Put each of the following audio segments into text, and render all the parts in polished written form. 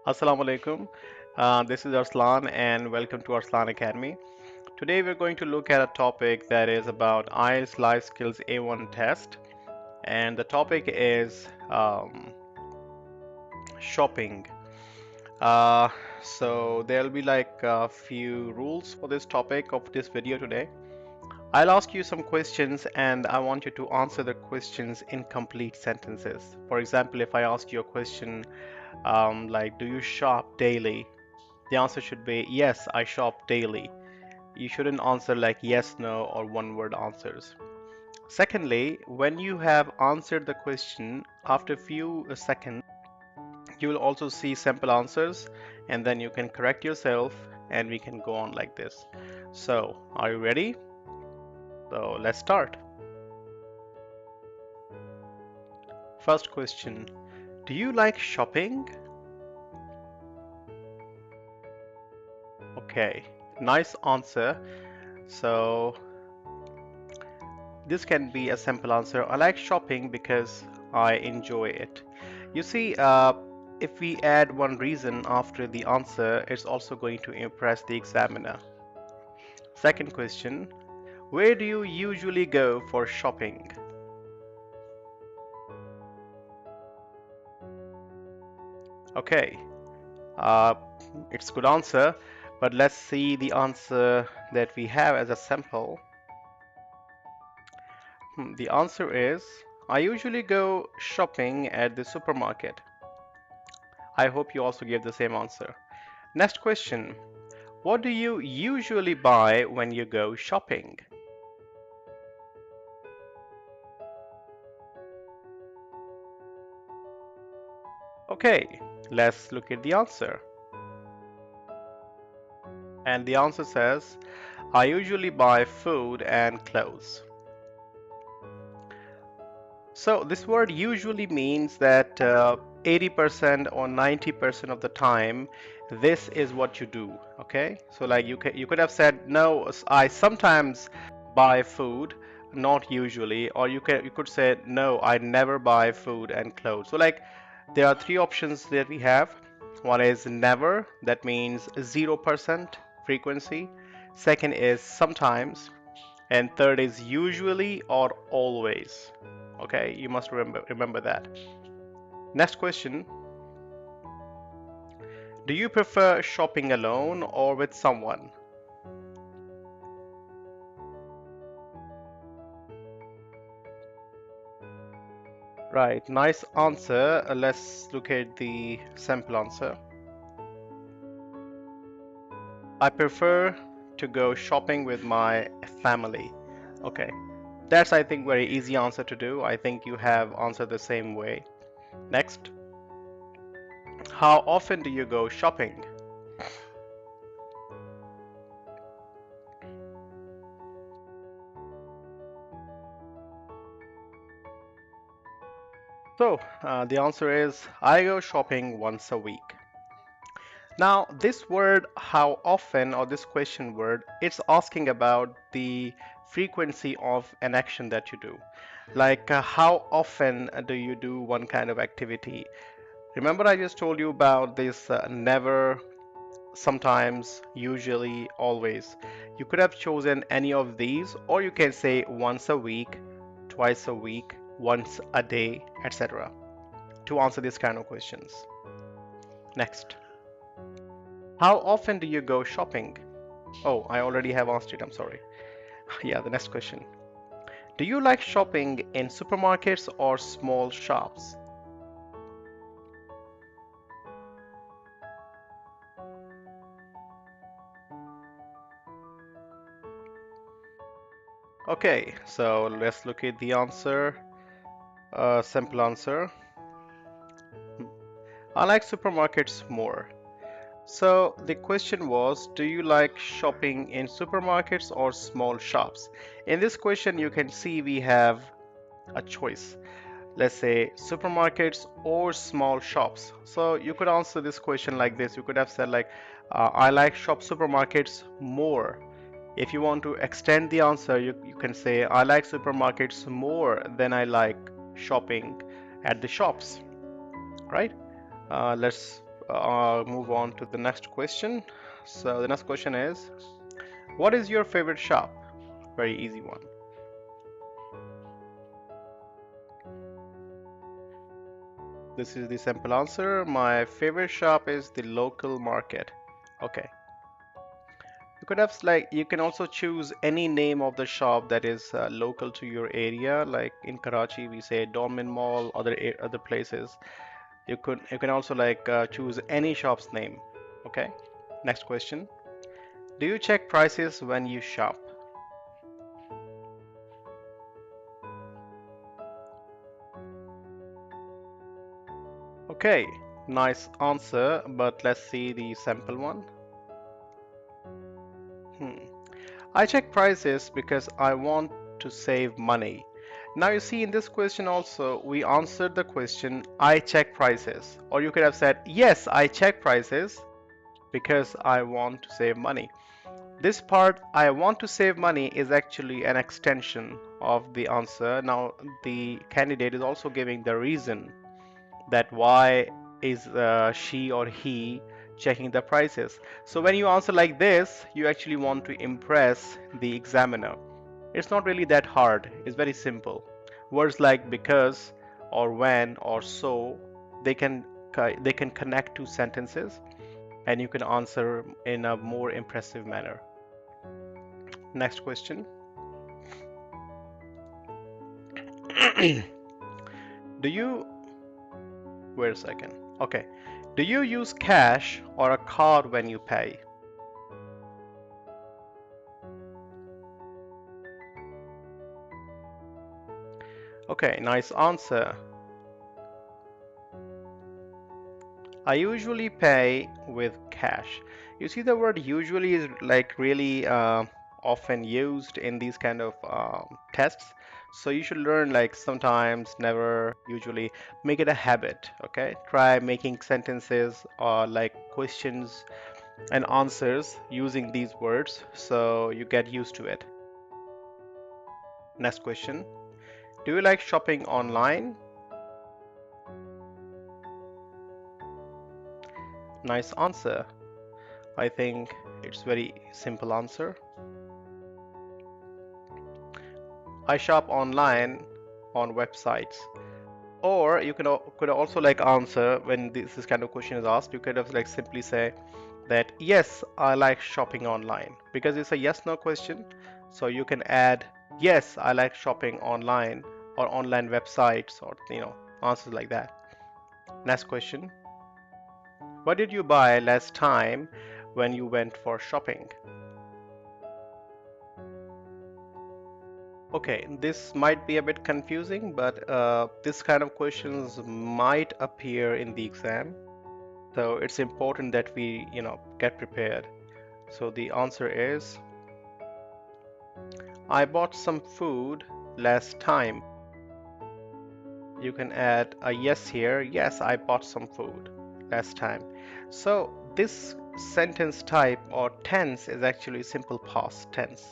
Assalamu alaikum. This is Arslan and welcome to Arslan Academy. Today we're going to look at a topic that is about IELTS Life Skills A1 test, and the topic is shopping. Uh, so there'll be like a few rules for this topic of this video today. I'll ask you some questions and I want you to answer the questions in complete sentences. For example, if I ask you a question like, do you shop daily? The answer should be yes, I shop daily. You shouldn't answer like yes, no, or one word answers. Secondly, when you have answered the question, after a few seconds, you will also see simple answers and then you can correct yourself and we can go on like this. So, are you ready? So, let's start. First question, do you like shopping? Okay, nice answer. So, this can be a simple answer. I like shopping because I enjoy it. You see, if we add one reason after the answer, it's also going to impress the examiner. Second question, where do you usually go for shopping? Okay, uh, it's a good answer, but let's see the answer that we have as a sample. The answer is, I usually go shopping at the supermarket. I hope you also gave the same answer. Next question. What do you usually buy when you go shopping? Okay, let's look at the answer. And the answer says, I usually buy food and clothes. So this word usually means that 80% or 90% of the time, this is what you do. Okay, so like you could have said, no, I sometimes buy food, not usually, or you could say, no, I never buy food and clothes. So like there are three options that we have. One is never, that means 0% frequency. Second is sometimes, and third is usually or always. Okay, you must remember that. Next question. Do you prefer shopping alone or with someone? Right, nice answer. Let's look at the sample answer. I prefer to go shopping with my family. Okay, that's I think very easy answer to do. I think you have answered the same way. Next, how often do you go shopping? So the answer is I go shopping once a week. Now, this word, how often, or this question word, it's asking about the frequency of an action that you do. Like, how often do you do one kind of activity? Remember, I just told you about this never, sometimes, usually, always. You could have chosen any of these, or you can say once a week, twice a week, once a day, etc. to answer these kind of questions. Next. How often do you go shopping? Oh, I already have asked it. I'm sorry. Yeah, the next question. Do you like shopping in supermarkets or small shops? Okay, so let's look at the answer. Simple answer. I like supermarkets more. So the question was, do you like shopping in supermarkets or small shops? In this question, you can see we have a choice. Let's say supermarkets or small shops. So you could answer this question like this. You could have said like, I like shop supermarkets more. If you want to extend the answer, you can say, I like supermarkets more than I like shopping at the shops, right? Let's move on to the next question. So the next question is, what is your favorite shop? Very easy one. This is the simple answer. My favorite shop is the local market. Okay. You can also choose any name of the shop that is local to your area. Like in Karachi, we say Dolmen Mall. Other places, you can also choose any shop's name. Okay. Next question. Do you check prices when you shop? Okay, nice answer, but let's see the sample one. Hmm. I check prices because I want to save money. Now you see in this question also we answered the question I check prices, or you could have said yes, I check prices because I want to save money. This part I want to save money is actually an extension of the answer. Now the candidate is also giving the reason that why is she or he checking the prices. So when you answer like this, you actually want to impress the examiner. It's not really that hard, it's very simple. Words like because or when or so, they can they can connect to sentences and you can answer in a more impressive manner. Next question. Do you wait a second. Okay. Do you use cash or a card when you pay? Okay, nice answer. I usually pay with cash. You see, the word usually is like really often used in these kind of tests. So you should learn like sometimes, never, usually. Make it a habit, okay? Try making sentences or like questions and answers using these words so you get used to it. Next question. Do you like shopping online? Nice answer. I think it's very simple answer. I shop online on websites. Or you could also like answer when this kind of question is asked, you could have like simply say that yes, I like shopping online because it's a yes no question. So you can add yes, I like shopping online or online websites or answers like that. Next question. What did you buy last time when you went for shopping? Okay, this might be a bit confusing, but this kind of questions might appear in the exam. So it's important that we, get prepared. So the answer is I bought some food last time. You can add a yes here. Yes, I bought some food last time. So this sentence type or tense is actually simple past tense.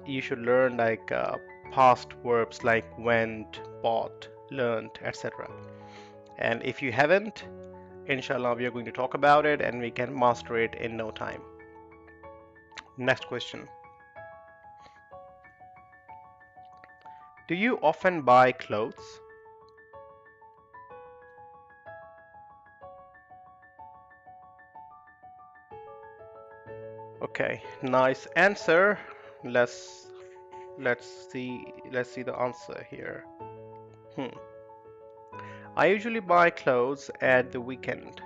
You should learn past verbs like went, bought, learned, etc. And if you haven't, inshallah, we are going to talk about it and we can master it in no time. Next question. Do you often buy clothes? Okay, nice answer. Let's let's see the answer here. Hmm. I usually buy clothes at the weekend.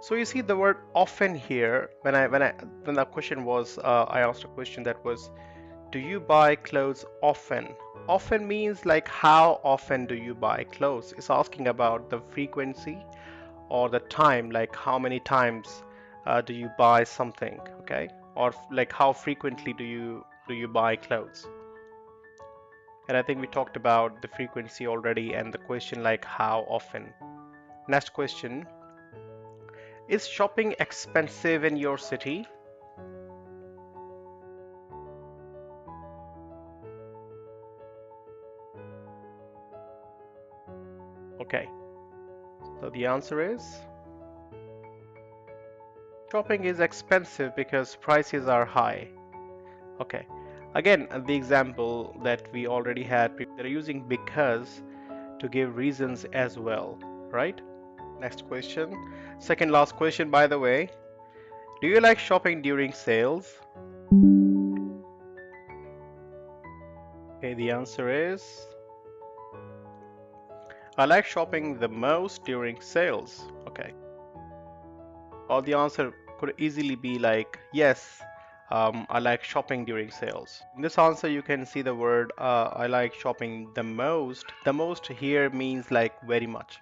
So you see the word often here. When the question was, I asked a question that was, do you buy clothes often? Often means like how often do you buy clothes? It's asking about the frequency or the time, like how many times do you buy something, okay? Or like how frequently do you buy clothes? And I think we talked about the frequency already and the question like how often. Next question, is shopping expensive in your city? Okay, so the answer is shopping is expensive because prices are high. Okay, again, the example that we already had, they're using because to give reasons as well, right? Next question. Second last question, by the way. Do you like shopping during sales? Okay, the answer is I like shopping the most during sales. Okay. Or the answer could easily be like, yes, I like shopping during sales. In this answer, you can see the word I like shopping the most. The most here means like very much.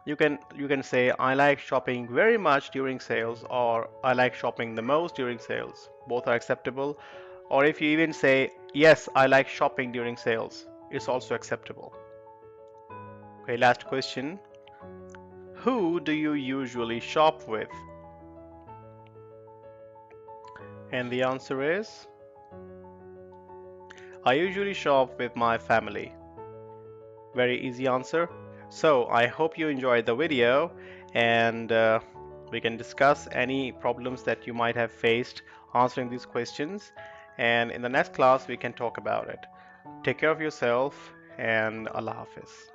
You can say I like shopping very much during sales or I like shopping the most during sales. Both are acceptable. Or if you even say yes, I like shopping during sales, it's also acceptable. Okay, last question. Who do you usually shop with? And the answer is I usually shop with my family. Very easy answer. So I hope you enjoyed the video and we can discuss any problems that you might have faced answering these questions. And in the next class, we can talk about it. Take care of yourself and Allah Hafiz.